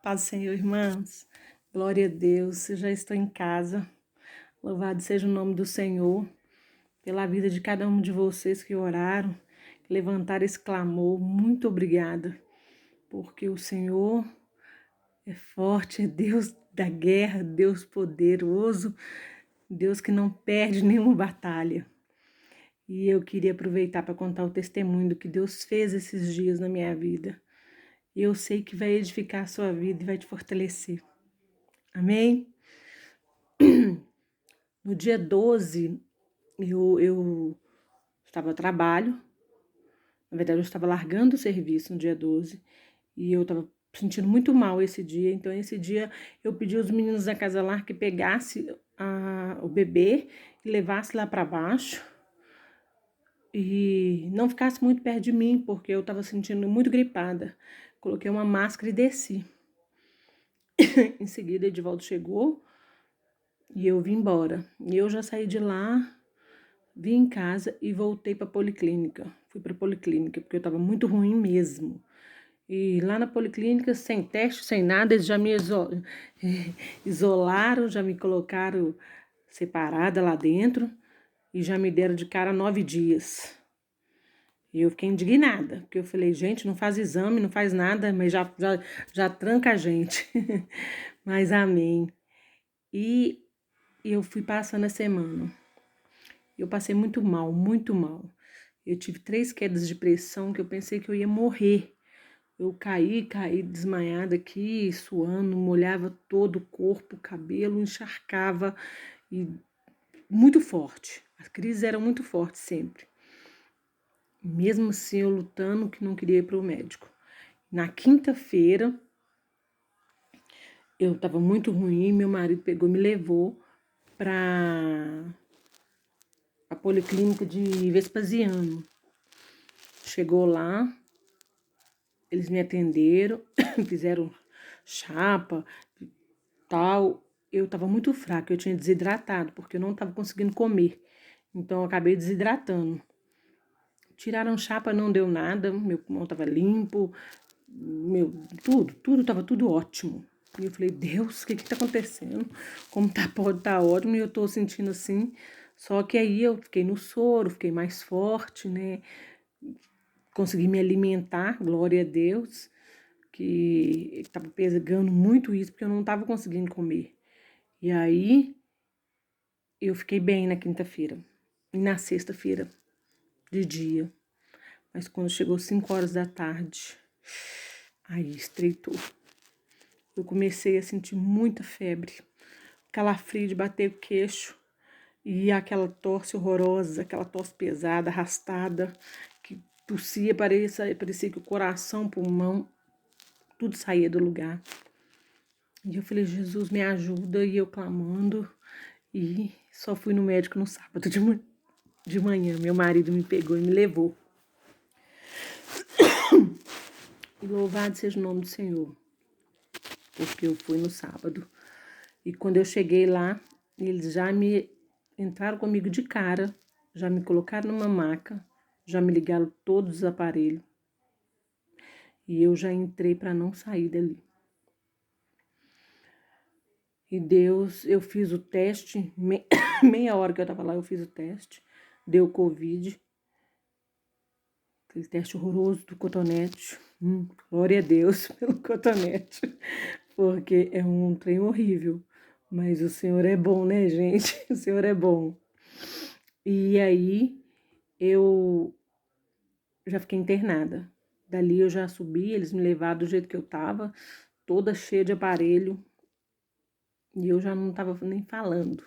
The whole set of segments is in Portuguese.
Paz do Senhor, irmãos. Glória a Deus. Eu já estou em casa. Louvado seja o nome do Senhor pela vida de cada um de vocês que oraram, que levantaram esse clamor. Muito obrigada, porque o Senhor é forte, é Deus da guerra, Deus poderoso, Deus que não perde nenhuma batalha. E eu queria aproveitar para contar o testemunho do que Deus fez esses dias na minha vida. E eu sei que vai edificar a sua vida e vai te fortalecer. Amém? No dia 12, eu estava a trabalho. Na verdade, eu estava largando o serviço no dia 12. E eu estava sentindo muito mal esse dia. Então, esse dia, eu pedi aos meninos da Casa Lar que pegasse o bebê e levasse lá para baixo. E não ficasse muito perto de mim, porque eu estava sentindo muito gripada. Coloquei uma máscara e desci. Em seguida, Edivaldo chegou e eu vim embora. E eu já saí de lá, vim em casa e voltei para a policlínica. Fui para a policlínica, porque eu estava muito ruim mesmo. E lá na policlínica, sem teste, sem nada, eles já me isolaram, já me colocaram separada lá dentro e já me deram de cara 9 dias. E eu fiquei indignada, porque eu falei, gente, não faz exame, não faz nada, mas já tranca a gente. Mas amém. E eu fui passando a semana. Eu passei muito mal, muito mal. Eu tive 3 quedas de pressão que eu pensei que eu ia morrer. Eu caí desmaiada aqui, suando, molhava todo o corpo, o cabelo, encharcava e muito forte. As crises eram muito fortes sempre. Mesmo assim, eu lutando que não queria ir para o médico. Na quinta-feira, eu estava muito ruim, meu marido pegou e me levou para a policlínica de Vespasiano. Chegou lá, eles me atenderam, fizeram chapa, tal. Eu estava muito fraca, eu tinha desidratado, porque eu não estava conseguindo comer. Então, eu acabei desidratando. Tiraram chapa, não deu nada, meu pulmão estava limpo, tudo estava tudo ótimo. E eu falei, Deus, o que tá acontecendo? Como pode tá ótimo, e eu tô sentindo assim. Só que aí eu fiquei no soro, fiquei mais forte, né? Consegui me alimentar, glória a Deus, que estava pegando muito isso, porque eu não estava conseguindo comer. E aí, eu fiquei bem na quinta-feira. E na sexta-feira, de dia. Mas quando chegou 5 horas da tarde, aí estreitou. Eu comecei a sentir muita febre, calafrio de bater o queixo e aquela tosse horrorosa, aquela tosse pesada, arrastada, que tossia, parecia que o coração, o pulmão, tudo saía do lugar. E eu falei, Jesus, me ajuda, e eu clamando, e só fui no médico no sábado de manhã. Meu marido me pegou e me levou. E louvado seja o nome do Senhor, porque eu fui no sábado. E quando eu cheguei lá, eles já me entraram comigo de cara, já me colocaram numa maca, já me ligaram todos os aparelhos. E eu já entrei para não sair dali. E Deus, eu fiz o teste, meia hora que eu tava lá, eu fiz o teste, deu Covid. Aquele teste horroroso do cotonete. Glória a Deus pelo cotonete, porque é um trem horrível. Mas o Senhor é bom, né, gente? O Senhor é bom. E aí, eu já fiquei internada. Dali eu já subi, eles me levaram do jeito que eu tava, toda cheia de aparelho. E eu já não tava nem falando,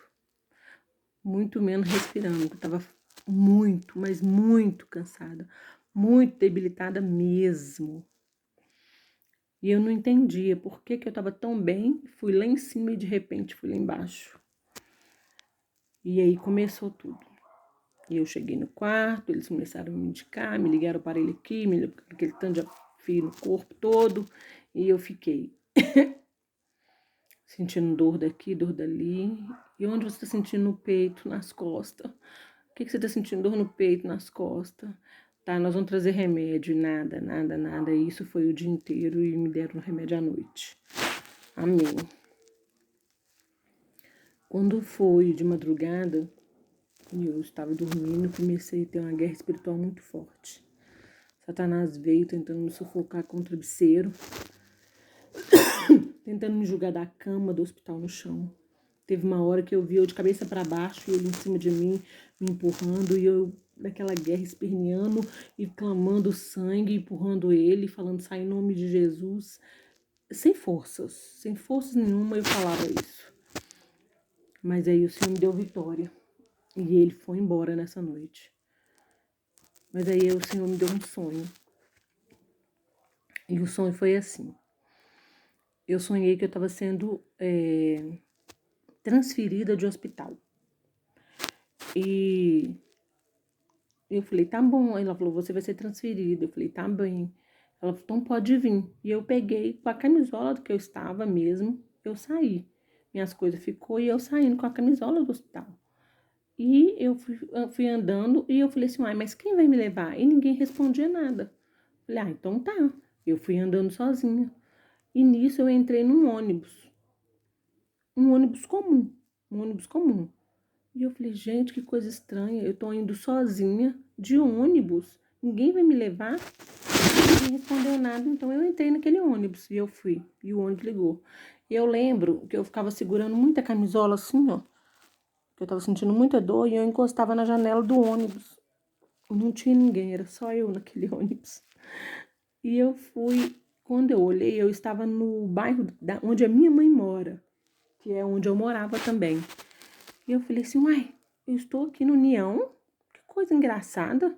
muito menos respirando. Eu tava muito, mas muito cansada, muito debilitada mesmo. E eu não entendia por que eu tava tão bem, fui lá em cima e de repente fui lá embaixo. E aí começou tudo. E eu cheguei no quarto, eles começaram a me indicar, me ligaram o aparelho aqui, me ligaram aquele tanto de fio no corpo todo. E eu fiquei sentindo dor daqui, dor dali. E onde você tá sentindo no peito, nas costas? O que você tá sentindo dor no peito, nas costas? Tá, nós vamos trazer remédio. Nada. E isso foi o dia inteiro e me deram remédio à noite. Amém. Quando foi de madrugada, eu estava dormindo, comecei a ter uma guerra espiritual muito forte. Satanás veio tentando me sufocar com o travesseiro, tentando me jogar da cama do hospital no chão. Teve uma hora que eu vi eu de cabeça para baixo e ele em cima de mim, me empurrando, e eu daquela guerra esperneando e clamando sangue, empurrando ele, falando sai em nome de Jesus. Sem forças nenhuma eu falava isso. Mas aí o Senhor me deu vitória e ele foi embora nessa noite. Mas aí o Senhor me deu um sonho. E o sonho foi assim. Eu sonhei que eu estava sendo transferida de hospital. E eu falei, tá bom. Aí ela falou, você vai ser transferida. Eu falei, tá bem. Ela falou, então pode vir. E eu peguei com a camisola do que eu estava mesmo, eu saí. Minhas coisas ficou e eu saindo com a camisola do hospital. E eu fui andando e eu falei assim, uai, mas quem vai me levar? E ninguém respondia nada. Falei, ah, então tá. Eu fui andando sozinha. E nisso eu entrei num ônibus. Um ônibus comum. Um ônibus comum. E eu falei, gente, que coisa estranha. Eu tô indo sozinha de ônibus. Ninguém vai me levar? Ninguém respondeu nada, então eu entrei naquele ônibus e eu fui. E o ônibus ligou. E eu lembro que eu ficava segurando muita camisola assim, ó. Que eu tava sentindo muita dor e eu encostava na janela do ônibus. Não tinha ninguém, era só eu naquele ônibus. E eu fui, quando eu olhei, eu estava no bairro onde a minha mãe mora, que é onde eu morava também. E eu falei assim, uai, eu estou aqui no União, que coisa engraçada.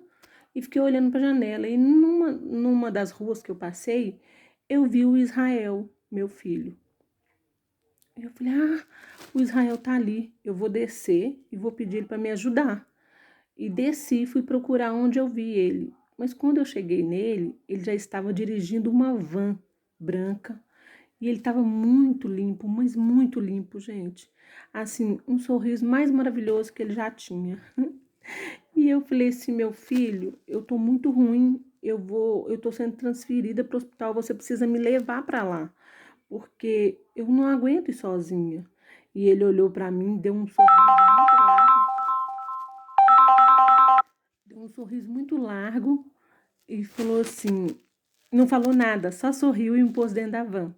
E fiquei olhando para a janela e numa das ruas que eu passei, eu vi o Israel, meu filho. Eu falei, o Israel tá ali, eu vou descer e vou pedir ele para me ajudar. E desci e fui procurar onde eu vi ele. Mas quando eu cheguei nele, ele já estava dirigindo uma van branca. E ele estava muito limpo, mas muito limpo, gente. Assim, um sorriso mais maravilhoso que ele já tinha. E eu falei assim, meu filho, eu tô muito ruim, eu tô sendo transferida para o hospital, você precisa me levar para lá, porque eu não aguento ir sozinha. E ele olhou para mim, deu um sorriso muito largo e falou assim, não falou nada, só sorriu e me pôs dentro da van.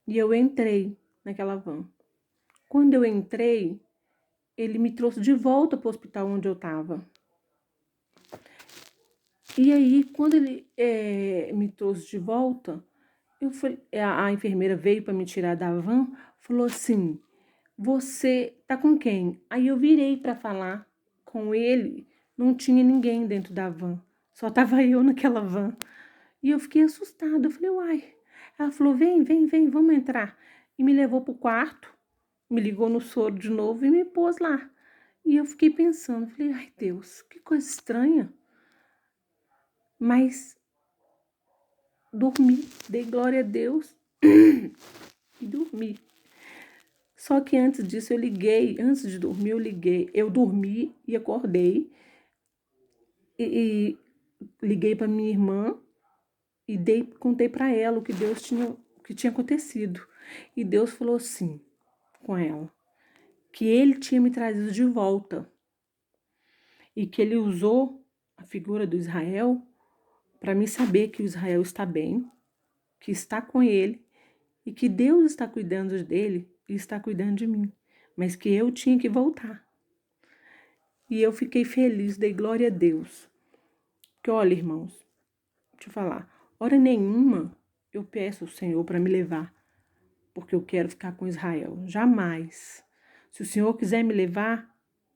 E eu entrei naquela van. Quando eu entrei, ele me trouxe de volta para o hospital onde eu estava. E aí, quando ele me trouxe de volta, a enfermeira veio para me tirar da van, falou assim, você tá com quem? Aí eu virei para falar com ele, não tinha ninguém dentro da van, só tava eu naquela van. E eu fiquei assustada, eu falei, uai. Ela falou, vem, vamos entrar. E me levou pro quarto, me ligou no soro de novo e me pôs lá. E eu fiquei pensando, falei, ai Deus, que coisa estranha. Mas dormi, dei glória a Deus e dormi. Só que antes disso eu liguei, antes de dormir eu liguei, eu dormi e acordei e liguei para minha irmã e contei para ela o que tinha acontecido. E Deus falou assim com ela, que ele tinha me trazido de volta e que ele usou a figura do Israel para me saber que o Israel está bem, que está com ele e que Deus está cuidando dele e está cuidando de mim, mas que eu tinha que voltar. E eu fiquei feliz, dei glória a Deus. Que olha, irmãos, deixa eu falar, hora nenhuma eu peço ao Senhor para me levar, porque eu quero ficar com Israel. Jamais. Se o Senhor quiser me levar,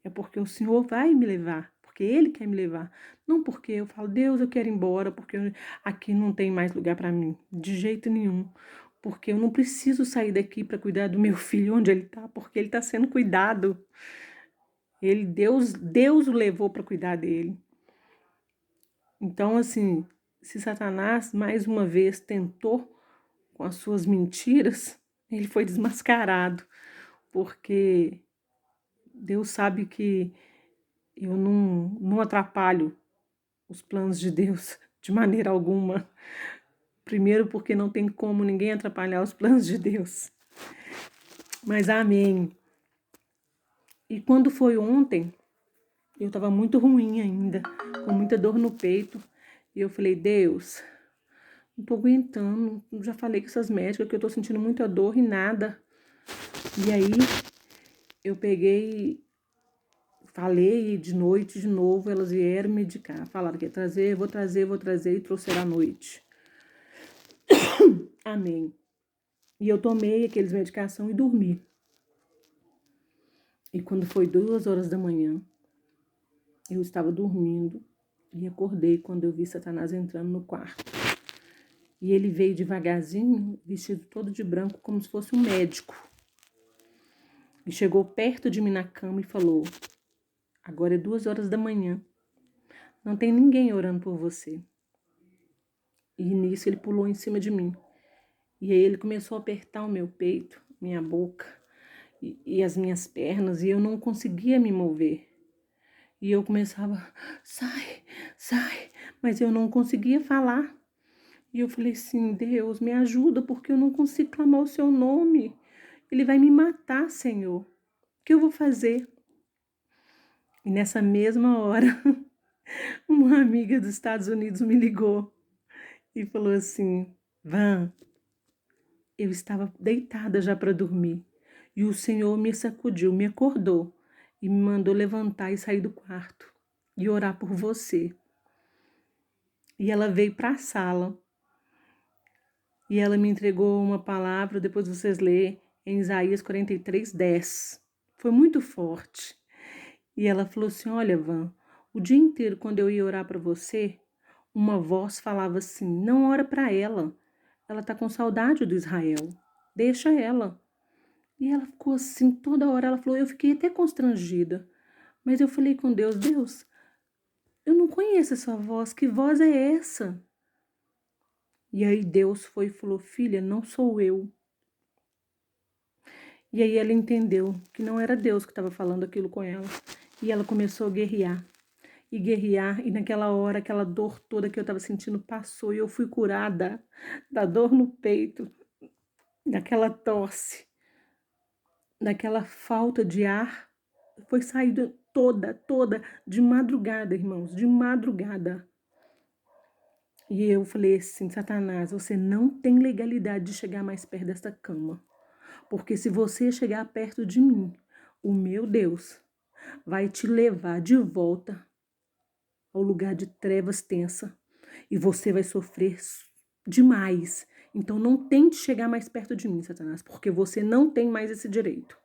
é porque o Senhor vai me levar, porque Ele quer me levar. Não porque eu falo, Deus, eu quero ir embora, porque aqui não tem mais lugar para mim. De jeito nenhum. Porque eu não preciso sair daqui para cuidar do meu filho onde ele está, porque ele está sendo cuidado. Deus o levou para cuidar dele. Então, assim, se Satanás mais uma vez tentou com as suas mentiras, ele foi desmascarado, porque Deus sabe que eu não atrapalho os planos de Deus de maneira alguma, Primeiro, porque não tem como ninguém atrapalhar os planos de Deus. Mas amém. E quando foi ontem, eu estava muito ruim ainda, com muita dor no peito. E eu falei, Deus, não tô aguentando. Já falei com essas médicas que eu tô sentindo muita dor e nada. E aí, eu peguei, falei de noite de novo, elas vieram medicar. Falaram que ia trazer, vou trazer, e trouxeram à noite. Amém. E eu tomei aqueles medicação e dormi. E quando foi 2 horas da manhã, eu estava dormindo e acordei quando eu vi Satanás entrando no quarto. E ele veio devagarzinho, vestido todo de branco, como se fosse um médico. E chegou perto de mim na cama e falou, agora é 2 horas da manhã, não tem ninguém orando por você. E nisso ele pulou em cima de mim. E aí ele começou a apertar o meu peito, minha boca e as minhas pernas, e eu não conseguia me mover. E eu começava, sai, sai, mas eu não conseguia falar. E eu falei assim, Deus, me ajuda, porque eu não consigo clamar o seu nome. Ele vai me matar, Senhor. O que eu vou fazer? E nessa mesma hora, uma amiga dos Estados Unidos me ligou e falou assim, Van, eu estava deitada já para dormir. E o Senhor me sacudiu, me acordou e me mandou levantar e sair do quarto e orar por você. E ela veio para a sala e ela me entregou uma palavra, depois vocês lêem, em Isaías 43:10. Foi muito forte. E ela falou assim, olha, Van, o dia inteiro quando eu ia orar para você, uma voz falava assim, não ora para ela tá com saudade do Israel, deixa ela. E ela ficou assim, toda hora ela falou, eu fiquei até constrangida. Mas eu falei com Deus, Deus, eu não conheço essa voz, que voz é essa? E aí Deus foi e falou, filha, não sou eu. E aí ela entendeu que não era Deus que estava falando aquilo com ela. E ela começou a guerrear. E naquela hora, aquela dor toda que eu estava sentindo passou. E eu fui curada da dor no peito, daquela tosse, daquela falta de ar. Foi saída toda, de madrugada, irmãos, de madrugada. E eu falei assim, Satanás, você não tem legalidade de chegar mais perto dessa cama. Porque se você chegar perto de mim, o meu Deus vai te levar de volta ao lugar de trevas tensa. E você vai sofrer demais. Então não tente chegar mais perto de mim, Satanás, porque você não tem mais esse direito.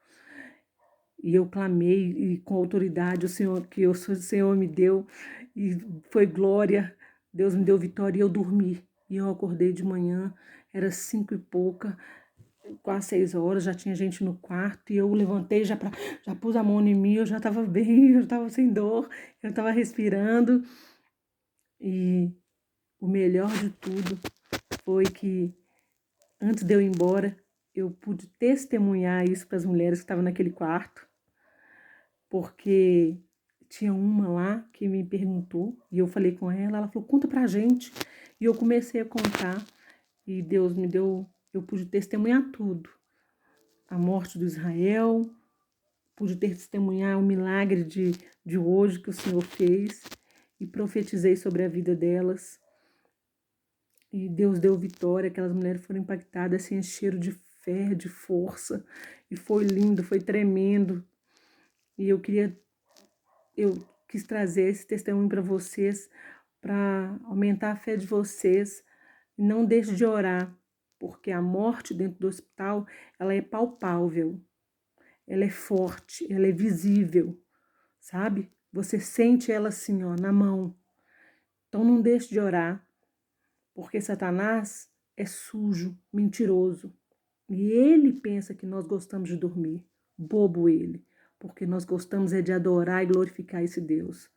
E eu clamei e com autoridade o Senhor, que o Senhor me deu, e foi glória, Deus me deu vitória e eu dormi. E eu acordei de manhã, era 5 e pouca, quase 6 horas, já tinha gente no quarto, e eu levantei, já pus a mão em mim, eu já estava bem, eu estava sem dor, eu estava respirando. E o melhor de tudo foi que, antes de eu ir embora, eu pude testemunhar isso para as mulheres que estavam naquele quarto, porque tinha uma lá que me perguntou, e eu falei com ela, ela falou, conta pra gente. E eu comecei a contar, e Deus me deu, eu pude testemunhar tudo. A morte do Israel, pude testemunhar o milagre de hoje que o Senhor fez, e profetizei sobre a vida delas. E Deus deu vitória, aquelas mulheres foram impactadas, se encheram de fé, de força, e foi lindo, foi tremendo. E eu quis trazer esse testemunho para vocês, para aumentar a fé de vocês. Não deixe de orar, porque a morte dentro do hospital, ela é palpável, ela é forte, ela é visível, sabe? Você sente ela assim, ó, na mão. Então não deixe de orar, porque Satanás é sujo, mentiroso. E ele pensa que nós gostamos de dormir. Bobo ele, porque nós gostamos é de adorar e glorificar esse Deus.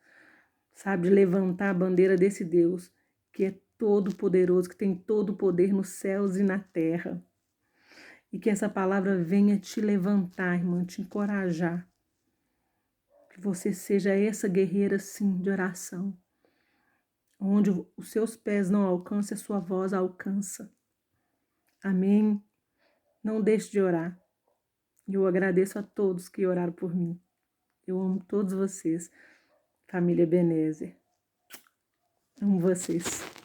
Sabe, de levantar a bandeira desse Deus, que é todo poderoso, que tem todo o poder nos céus e na terra. E que essa palavra venha te levantar, irmã, te encorajar. Que você seja essa guerreira, sim, de oração. Onde os seus pés não alcançam, a sua voz alcança. Amém? Não deixe de orar. Eu agradeço a todos que oraram por mim. Eu amo todos vocês. Família Ebenezer. Amo vocês.